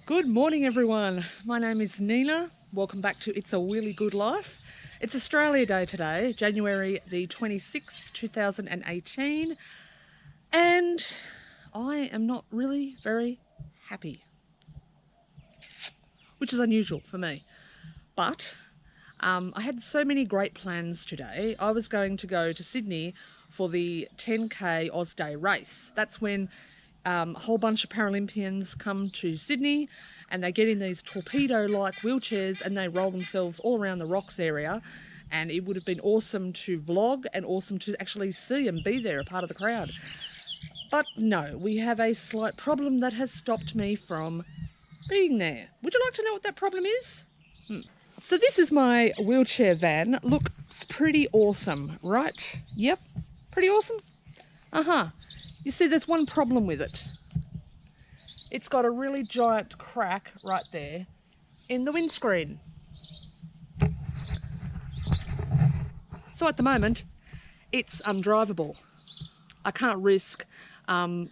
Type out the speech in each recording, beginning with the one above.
Good morning everyone, my name is Nina. Welcome back to It's a Really Good Life. It's Australia Day today, January the 26th, 2018, and I am not really very happy, which is unusual for me. But I had so many great plans today. I was going to go to Sydney for the 10K Oz Day race. That's when a whole bunch of Paralympians come to Sydney and they get in these torpedo-like wheelchairs and they roll themselves all around the rocks area, and it would have been awesome to vlog and awesome to actually see and be there, a part of the crowd. But no, we have a slight problem that has stopped me from being there. Would you like to know what that problem is? So this is my wheelchair van. Looks pretty awesome, right? Yep, pretty awesome. You see, there's one problem with it. It's got a really giant crack right there in the windscreen. So at the moment, it's undrivable. I can't risk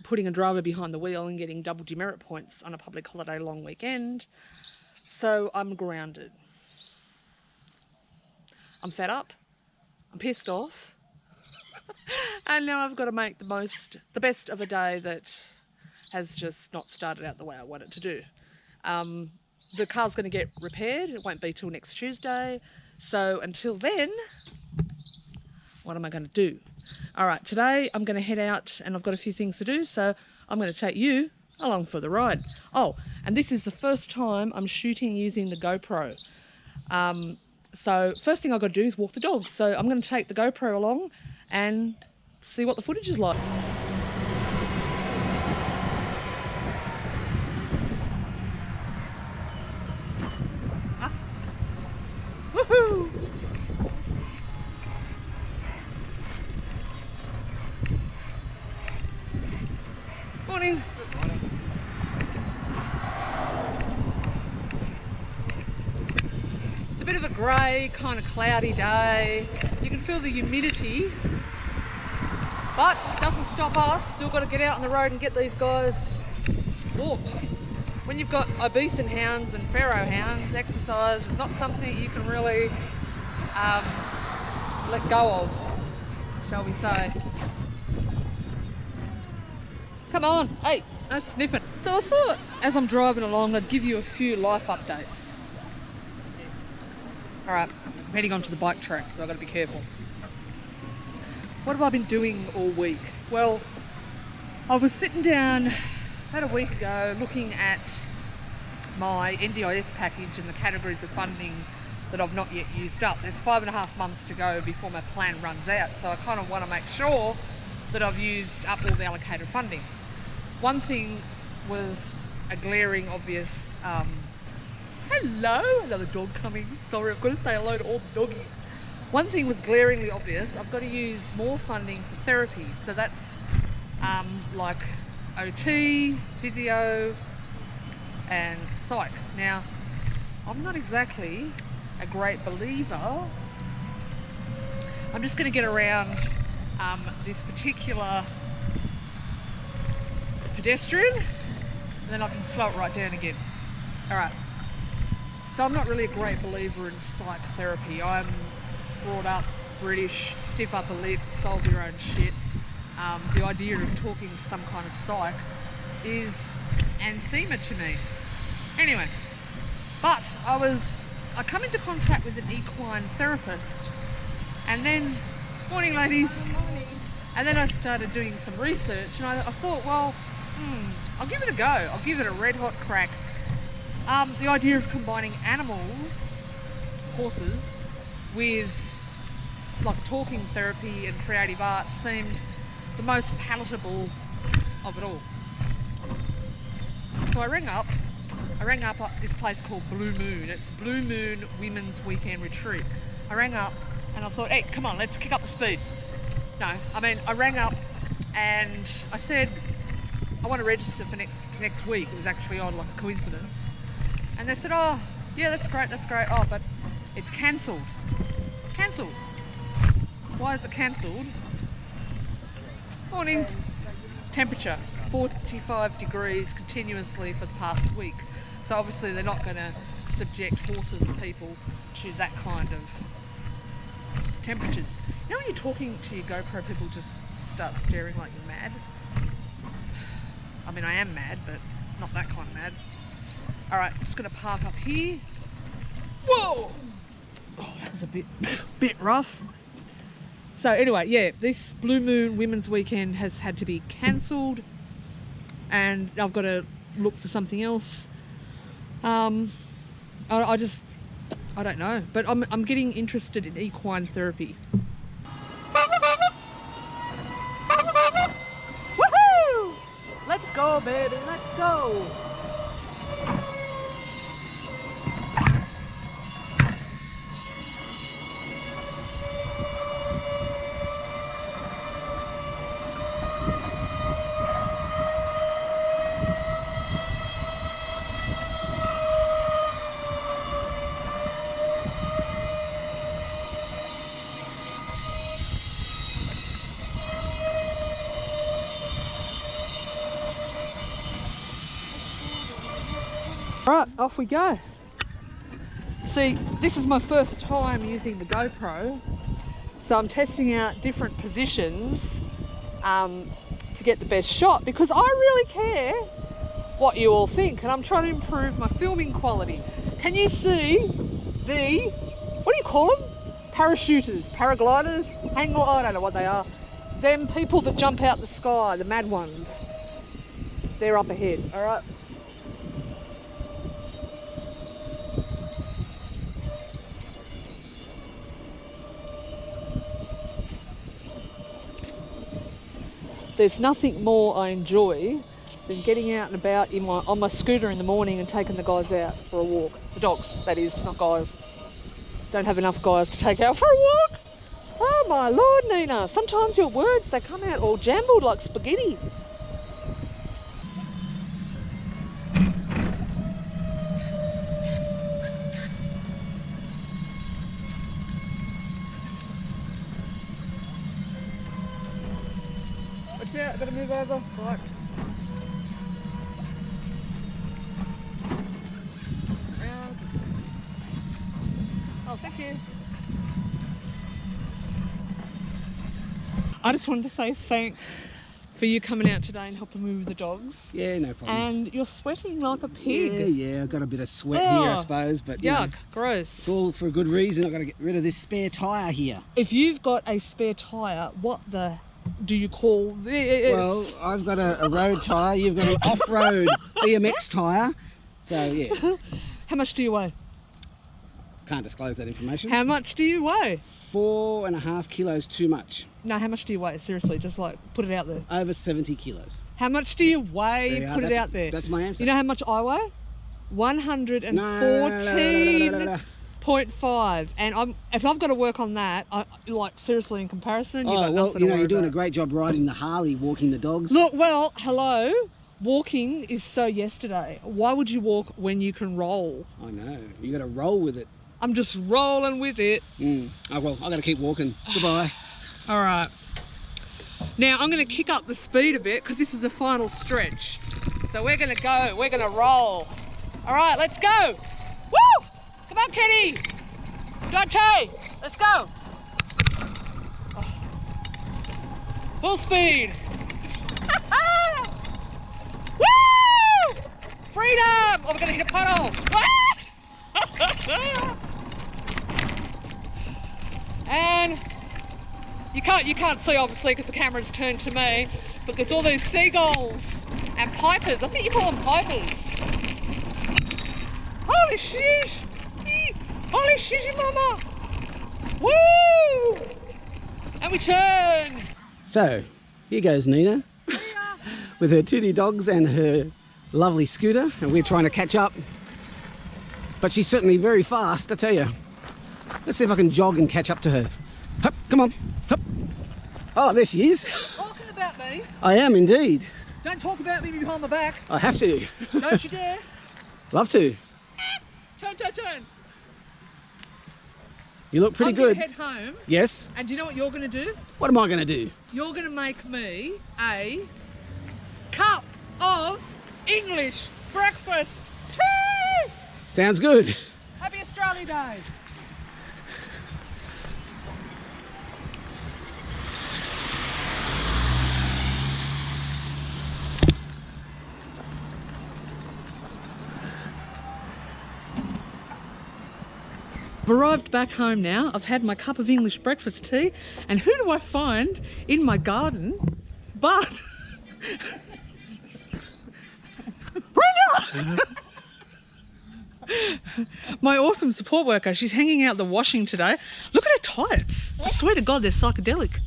putting a driver behind the wheel and getting double demerit points on a public holiday long weekend. So I'm grounded. I'm fed up. I'm pissed off. And now I've got to make the best of a day that has just not started out the way I want it to do. The car's going to get repaired. It won't be till next Tuesday. So until then, what am I going to do? All right, today I'm going to head out and I've got a few things to do. So I'm going to take you along for the ride. Oh, and this is the first time I'm shooting using the GoPro. So first thing I've got to do is walk the dogs. So I'm going to take the GoPro along and see what the footage is like. Woohoo! Morning. Good morning. It's a bit of a grey, kind of cloudy day. You can feel the humidity, but it doesn't stop us. Still got to get out on the road and get these guys walked. When you've got Ibethan hounds and Pharaoh hounds, exercise is not something you can really let go of, shall we say. Come on, hey, no sniffing. So I thought as I'm driving along I'd give you a few life updates. Alright, I'm heading onto the bike track, so I've got to be careful. What have I been doing all week? Well, I was sitting down about a week ago looking at my NDIS package and the categories of funding that I've not yet used up. There's 5.5 months to go before my plan runs out, so I kind of want to make sure that I've used up all the allocated funding. One thing was a glaring obvious, hello, another dog coming, sorry, I've got to say hello to all the doggies. One thing was glaringly obvious, I've got to use more funding for therapy, so that's like OT, physio and psych. Now, I'm not exactly a great believer. I'm just going to get around this particular pedestrian and then I can slow it right down again. Alright, so I'm not really a great believer in psych therapy. I'm brought up British, stiff upper lip, solve your own shit. The idea of talking to some kind of psych is anathema to me. Anyway, but I come into contact with an equine therapist, and then, morning ladies, Good morning. and then I started doing some research, and I thought, well, I'll give it a go. I'll give it a red hot crack. The idea of combining animals, horses, with like talking therapy and creative art seemed the most palatable of it all. So I rang up this place called Blue Moon. It's Blue Moon Women's Weekend Retreat. I rang up and I thought, hey, come on, let's kick up the speed. No, I mean, I rang up and I said, I want to register for next week. It was actually on like a coincidence. And they said, oh, yeah, that's great. Oh, but it's cancelled. Cancelled. Why is it cancelled? Morning. Temperature. 45 degrees continuously for the past week. So obviously they're not going to subject horses and people to that kind of temperatures. You know when you're talking to your GoPro, people just start staring like you're mad? I mean, I am mad, but not that kind of mad. All right, just going to park up here. Whoa! Oh, that was a bit rough. So anyway, yeah, this Blue Moon Women's Weekend has had to be cancelled, and I've got to look for something else. I don't know, but I'm getting interested in equine therapy. Woohoo! Let's go, baby, let's go. Right, off we go. See, this is my first time using the GoPro, so I'm testing out different positions to get the best shot, because I really care what you all think, and I'm trying to improve my filming quality. Can you see the, what do you call them? Parachuters, paragliders, I don't know what they are. Them people that jump out the sky, the mad ones. They're up ahead, all right? There's nothing more I enjoy than getting out and about on my scooter in the morning and taking the guys out for a walk. The dogs, that is, not guys. Don't have enough guys to take out for a walk. Oh my Lord, Nina. Sometimes your words, they come out all jumbled like spaghetti. Yeah, I've got to move over. Right. Around. Oh, thank you. I just wanted to say thanks for you coming out today and helping me with the dogs. Yeah, no problem. And you're sweating like a pig. Yeah, I've got a bit of sweat here, I suppose. But yuck, gross. It's all for a good reason. I've got to get rid of this spare tyre here. If you've got a spare tyre, what the do you call this? Well, I've got a road tyre, you've got an off-road BMX tyre. So, yeah. How much do you weigh? Can't disclose that information. How much do you weigh? 4.5 kilos too much. No, how much do you weigh? Seriously, just like put it out there. Over 70 kilos. How much do you weigh? Put it out there. That's my answer. You know how much I weigh? 114.5. And if I've got to work on that, like seriously, in comparison, you've got nothing to worry you're doing about. a great job riding the Harley, walking the dogs. Look, well, hello. Walking is so yesterday. Why would you walk when you can roll? I know. You got to roll with it. I'm just rolling with it. Oh, well, I've got to keep walking. Goodbye. All right. Now, I'm going to kick up the speed a bit because this is the final stretch. So we're going to go. We're going to roll. All right, let's go. Woo! Come on, Kenny. Dante, let's go. Oh. Full speed. Woo! Freedom! Oh, we're going to hit a puddle. And you can't see obviously because the camera's turned to me, but there's all these seagulls and pipers. I think you call them pipers. Holy shish! Holy shish, mama! Woo! And we turn. So here goes Nina with her 2D dogs and her lovely scooter, and we're trying to catch up. But she's certainly very fast, I tell you. Let's see if I can jog and catch up to her. Hup, come on. Hup. Oh, there she is. Talking about me. I am indeed. Don't talk about me behind my back. I have to. Don't you dare. Love to. Turn, turn, turn. You look pretty I'm good. Gonna head home. Yes. And do you know what you're going to do? What am I going to do? You're going to make me a cup. of English breakfast tea. Sounds good. Happy Australia Day. I've arrived back home now. I've had my cup of English breakfast tea, and who do I find in my garden but Brenda! My awesome support worker. She's hanging out the washing today. Look at her tights. I swear to God, they're psychedelic.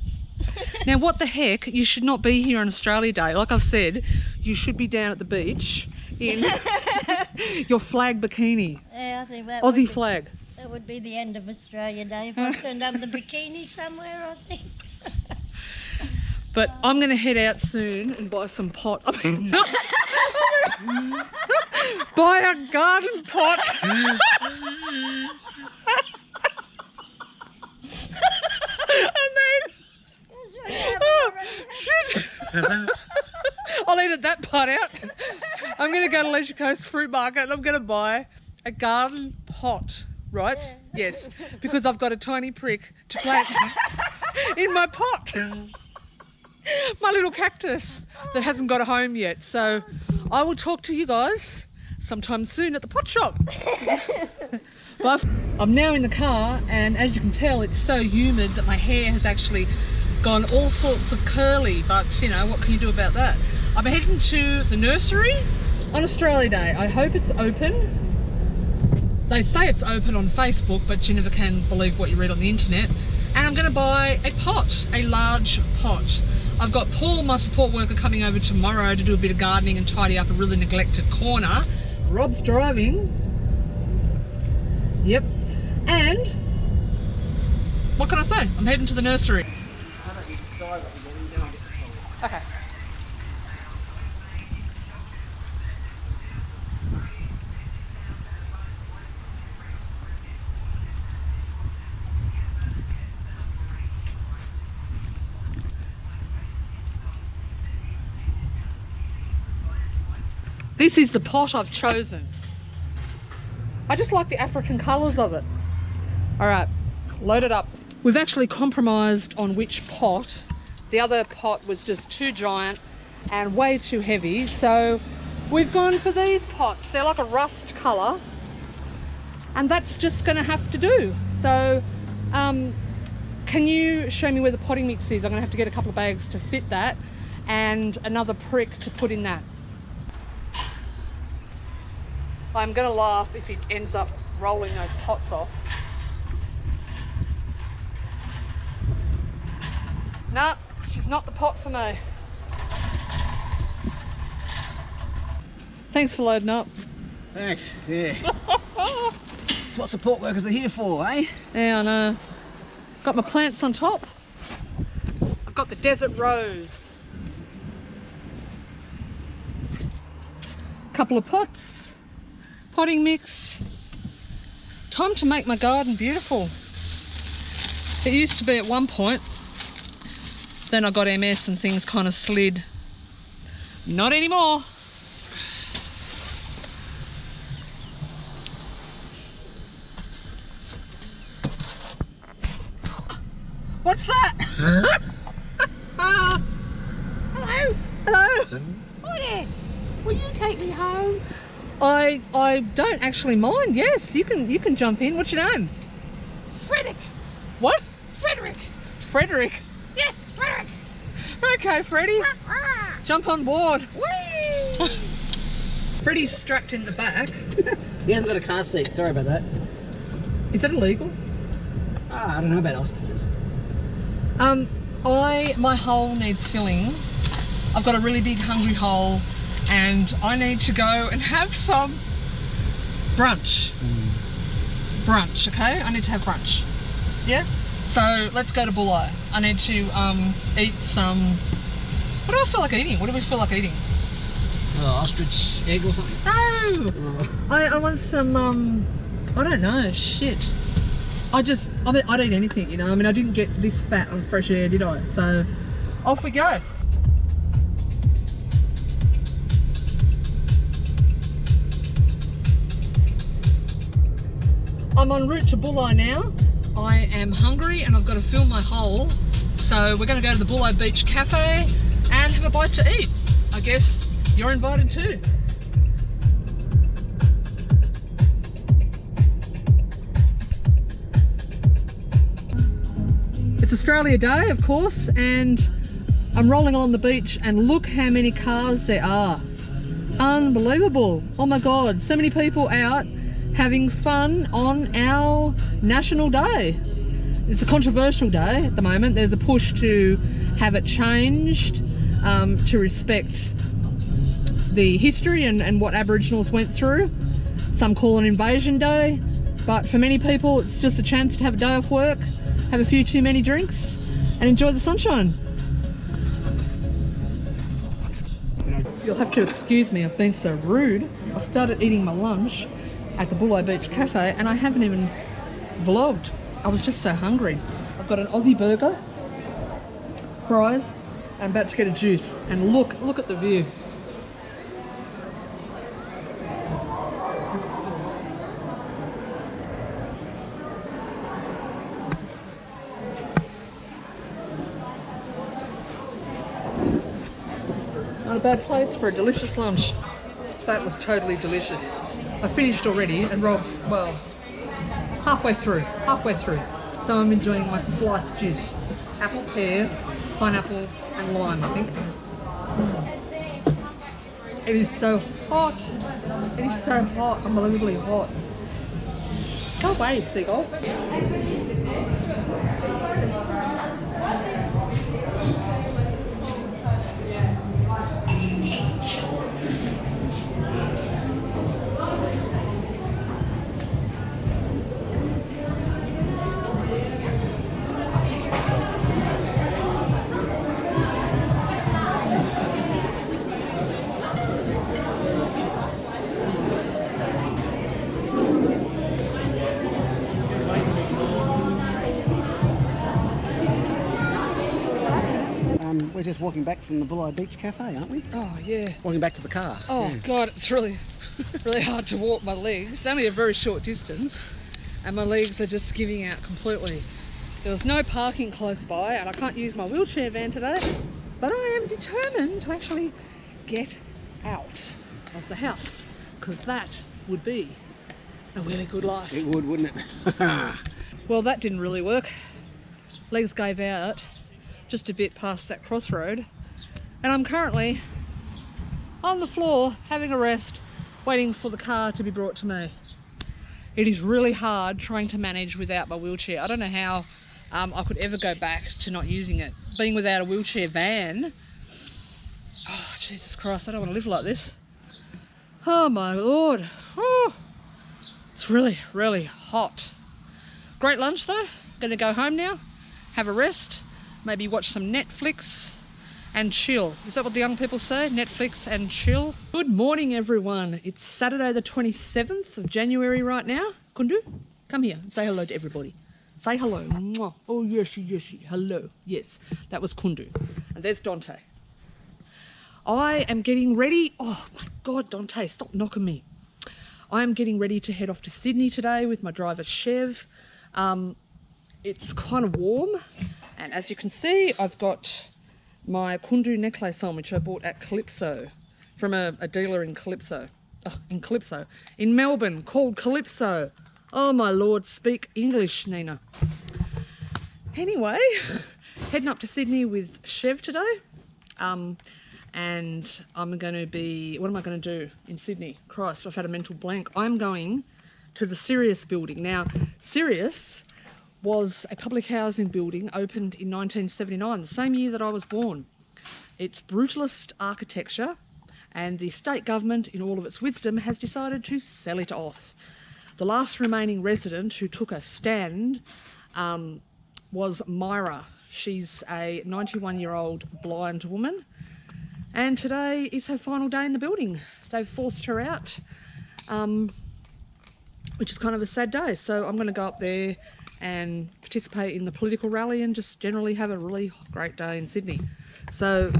Now, what the heck? You should not be here on Australia Day. Like I've said, you should be down at the beach in your flag bikini. Yeah, I think that Aussie flag. That would be the end of Australia Day if I turned up the bikini somewhere, I think. But I'm going to head out soon and buy some pot. I mean, buy a garden pot. And then, oh, shit. I'll edit that part out. I'm going to go to Leisure Coast Fruit Market and I'm going to buy a garden pot. Right? Yeah. Yes, because I've got a tiny prick to plant in my pot. My little cactus that hasn't got a home yet. So I will talk to you guys sometime soon at the pot shop. But I'm now in the car, and as you can tell, it's so humid that my hair has actually gone all sorts of curly, but you know, what can you do about that? I'm heading to the nursery on Australia Day. I hope it's open. They say it's open on Facebook, but you never can believe what you read on the internet. And I'm going to buy a pot, a large pot. I've got Paul, my support worker, coming over tomorrow to do a bit of gardening and tidy up a really neglected corner. Rob's driving. Yep. And what can I say? I'm heading to the nursery. Okay. This is the pot I've chosen. I just like the African colours of it. All right, load it up. We've actually compromised on which pot. The other pot was just too giant and way too heavy, so we've gone for these pots. They're like a rust colour, and that's just gonna have to do. So, can you show me where the potting mix is? I'm gonna have to get a couple of bags to fit that and another prick to put in that. I'm going to laugh if it ends up rolling those pots off. No, she's not the pot for me. Thanks for loading up. Thanks, yeah. That's what support workers are here for, eh? Yeah, I know. Got my plants on top. I've got the desert rose. Couple of pots. Potting mix. Time to make my garden beautiful. It used to be at one point. Then I got MS and things kind of slid. Not anymore. What's that? Hello. Hello. Hi there. Will you take me home? I don't actually mind. Yes, you can jump in. What's your name? Frederick. What? Frederick. Frederick. Yes, Frederick. Okay, Freddie. Jump on board. Whee! Freddie's strapped in the back. He hasn't got a car seat, sorry about that. Is that illegal? I don't know about ostriches. My hole needs filling. I've got a really big hungry hole and I need to go and have some brunch. Brunch, okay? I need to have brunch. Yeah? So let's go to Bulli. I need to eat some... What do I feel like eating? What do we feel like eating? Ostrich egg or something? No! I want some, I don't know, shit. I'd eat anything, you know? I mean, I didn't get this fat on fresh air, did I? So, off we go. I'm en route to Bulli now. I am hungry and I've got to fill my hole. So we're going to go to the Bulli Beach Cafe and have a bite to eat. I guess you're invited too. It's Australia Day, of course, and I'm rolling along the beach and look how many cars there are. Unbelievable. Oh my God, so many people out having fun on our National Day. It's a controversial day at the moment. There's a push to have it changed to respect the history and what Aboriginals went through. Some call it Invasion Day, but for many people it's just a chance to have a day off work, have a few too many drinks and enjoy the sunshine. You'll have to excuse me, I've been so rude. I've started eating my lunch at the Bulli Beach Cafe and I haven't even vlogged. I was just so hungry. I've got an Aussie burger, fries, I'm about to get a juice and look at the view. Not a bad place for a delicious lunch. That was totally delicious. I finished already and Rob, well, halfway through. So I'm enjoying my spliced juice. Apple, pear, pineapple and lime, I think. It is so hot. It is so hot, unbelievably hot. Go away, seagull. We're just walking back from the Bulli Beach Cafe, aren't we? Oh yeah. Walking back to the car. Oh yeah. God, it's really hard to walk my legs. It's only a very short distance and my legs are just giving out completely. There was no parking close by and I can't use my wheelchair van today, but I am determined to actually get out of the house because that would be a really good life. It would, wouldn't it? Well, that didn't really work. Legs gave out just a bit past that crossroad and I'm currently on the floor having a rest, waiting for the car to be brought to me. It is really hard trying to manage without my wheelchair. I don't know how I could ever go back to not using it. Being without a wheelchair van, oh Jesus Christ, I don't want to live like this. Oh my Lord. Oh, it's really, really hot. Great lunch though. Gonna go home now, have a rest, maybe watch some Netflix and chill. Is that what the young people say? Netflix and chill? Good morning everyone. It's Saturday the 27th of January right now. Kundu, come here and say hello to everybody. Say hello. Mwah. Oh yes, hello. Yes, that was Kundu. And there's Dante. I am getting ready. Oh my God, Dante, stop knocking me. I am getting ready to head off to Sydney today with my driver Chev. It's kind of warm. And as you can see, I've got my Kundu necklace on, which I bought at Calypso, from a dealer in Calypso. Oh, in Melbourne, called Calypso. Oh my Lord, speak English, Nina. Anyway, heading up to Sydney with Chev today. And I'm going to be, what am I going to do in Sydney? Christ, I've had a mental blank. I'm going to the Sirius building. Now, Sirius was a public housing building opened in 1979, the same year that I was born. It's brutalist architecture and the state government, in all of its wisdom, has decided to sell it off. The last remaining resident who took a stand was Myra. She's a 91-year-old blind woman and today is her final day in the building. They've forced her out, which is kind of a sad day. So I'm going to go up there and participate in the political rally and just generally have a really great day in Sydney. So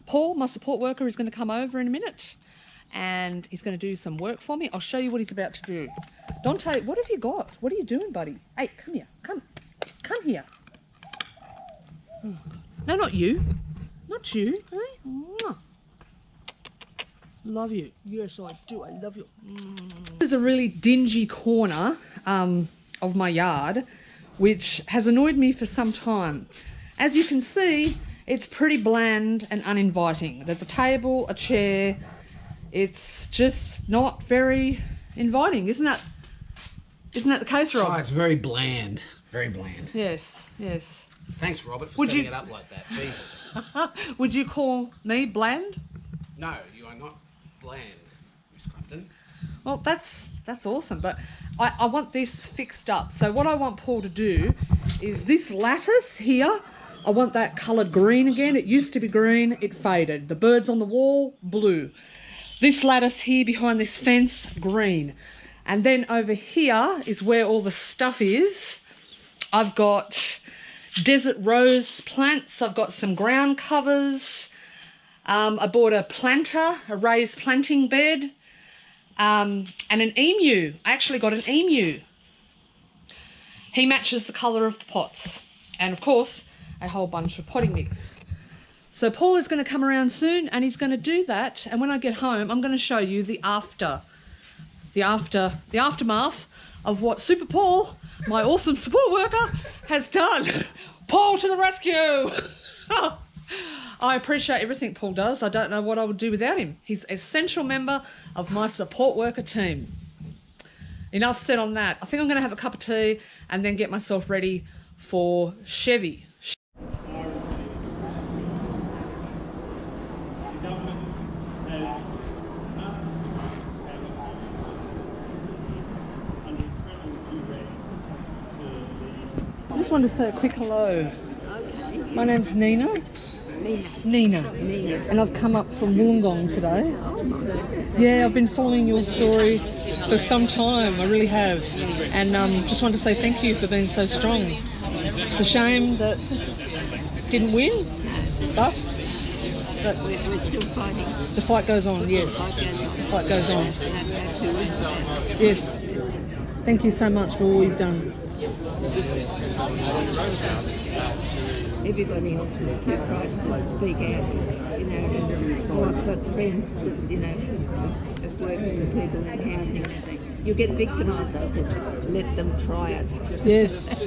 Paul, my support worker, is going to come over in a minute and he's going to do some work for me. I'll show you what he's about to do. Dante, what have you got? What are you doing, buddy? Hey, come here. Come here. No, not you. Not you. Hey? Mwah. Love you. Yes, I do. I love you. This is a really dingy corner of my yard, which has annoyed me for some time. As you can see, it's pretty bland and uninviting. There's a table, a chair. It's just not very inviting, isn't that the case, Rob? Oh, it's very bland. Very bland. Yes, yes. Thanks, Robert, for setting it up like that. Jesus. Would you call me bland? No, you are not bland, Miss Crumpton. Well, that's awesome, but I want this fixed up. So what I want Paul to do is this lattice here, I want that coloured green again. It used to be green, it faded. The birds on the wall, blue. This lattice here behind this fence, green. And then over here is where all the stuff is. I've got desert rose plants. I've got some ground covers. I bought a planter, a raised planting bed, and an emu. I actually got an emu. He matches the colour of the pots. And of course, a whole bunch of potting mix. So Paul is going to come around soon and he's going to do that. And when I get home, I'm going to show you the aftermath of what Super Paul, my awesome support worker, has done. Paul to the rescue. I appreciate everything Paul does. I don't know what I would do without him. He's an essential member of my support worker team. Enough said on that. I think I'm going to have a cup of tea and then get myself ready for Chevy. I just wanted to say a quick hello. Okay. My name's Nina. Nina. And I've come up from Wollongong today. Yeah, I've been following your story for some time. I really have. And just wanted to say thank you for being so strong. It's a shame that didn't win, but We're still fighting. the fight goes on, yes. The fight goes on. Yes. Thank you so much for all you've done. Everybody else was too frightened to speak out, you know. I've got friends that, you know, have worked for people in housing. You get victimised. I said, let them try it. Yes.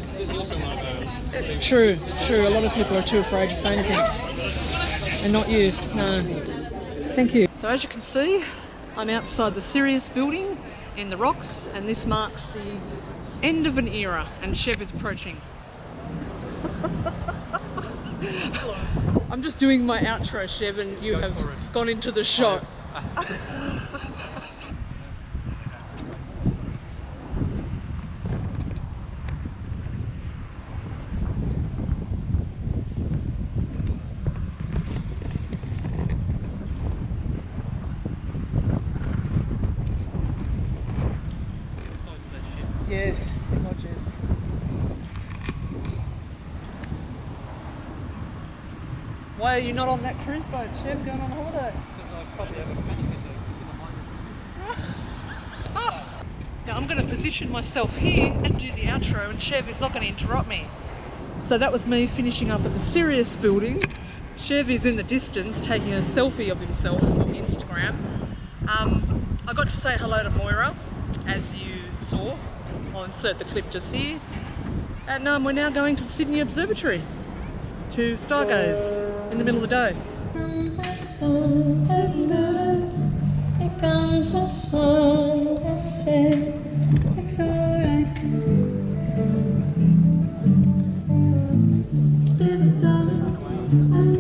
True. A lot of people are too afraid to say anything. And not you, no. Thank you. So as you can see, I'm outside the Sirius building in the rocks, and this marks the end of an era, and Chev is approaching. I'm just doing my outro, Chev, and you have gone into the shot. Yes, Rogers. Why are you not on that cruise boat, Chef, going on holiday? Now I'm going to position myself here and do the outro, and Chev is not going to interrupt me. So that was me finishing up at the Sirius building. Chev is in the distance taking a selfie of himself on Instagram. I got to say hello to Moira, as you saw. I'll insert the clip just here. And we're now going to the Sydney Observatory to stargaze in the middle of the day. Here comes the sun that said it's alright. Baby darling, I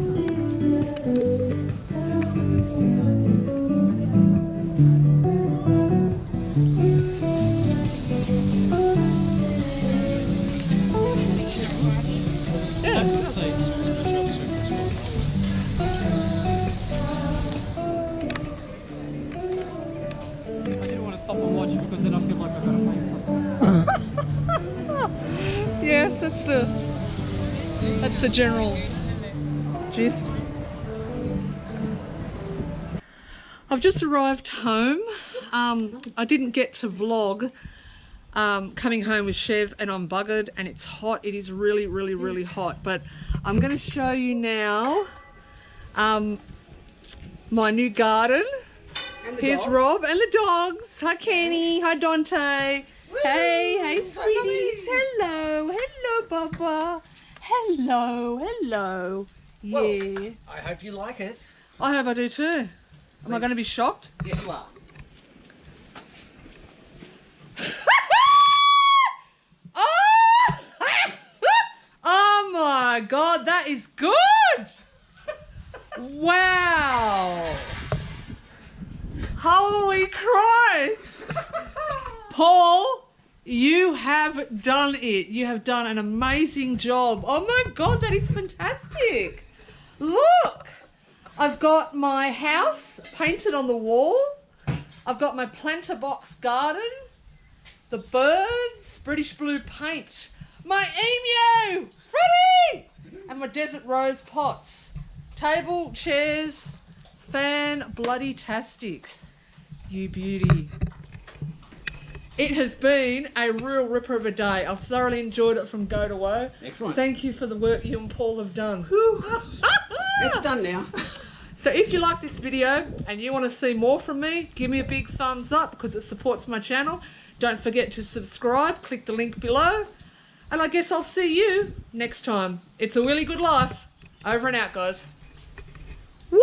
Yes, that's the general gist. I've just arrived home. I didn't get to vlog coming home with Chev, and I'm buggered, and it's hot. It is really, really, really hot. But I'm going to show you now my new garden. Here's dogs. Rob and the dogs. Hi, Kenny. Hi, Dante. Woo! Hey, sweeties. Hi, Hello. Hello, Bubba. Hello. Hello. Yeah. I hope you like it. I hope I do too. Am I going to be shocked? Yes, you are. Oh! Oh my God, that is good! Wow! Holy Christ! Paul, you have done it. You have done an amazing job. Oh my God, that is fantastic. Look, I've got my house painted on the wall. I've got my planter box garden, the birds, British blue paint, my emu, Freddie, and my desert rose pots. Table, chairs, fan, bloody tastic. You beauty. It has been a real ripper of a day. I've thoroughly enjoyed it from go to woe. Excellent. Thank you for the work you and Paul have done. It's done now. So if you like this video and you want to see more from me, give me a big thumbs up because it supports my channel. Don't forget to subscribe, click the link below. And I guess I'll see you next time. It's a really good life. Over and out, guys. Woo!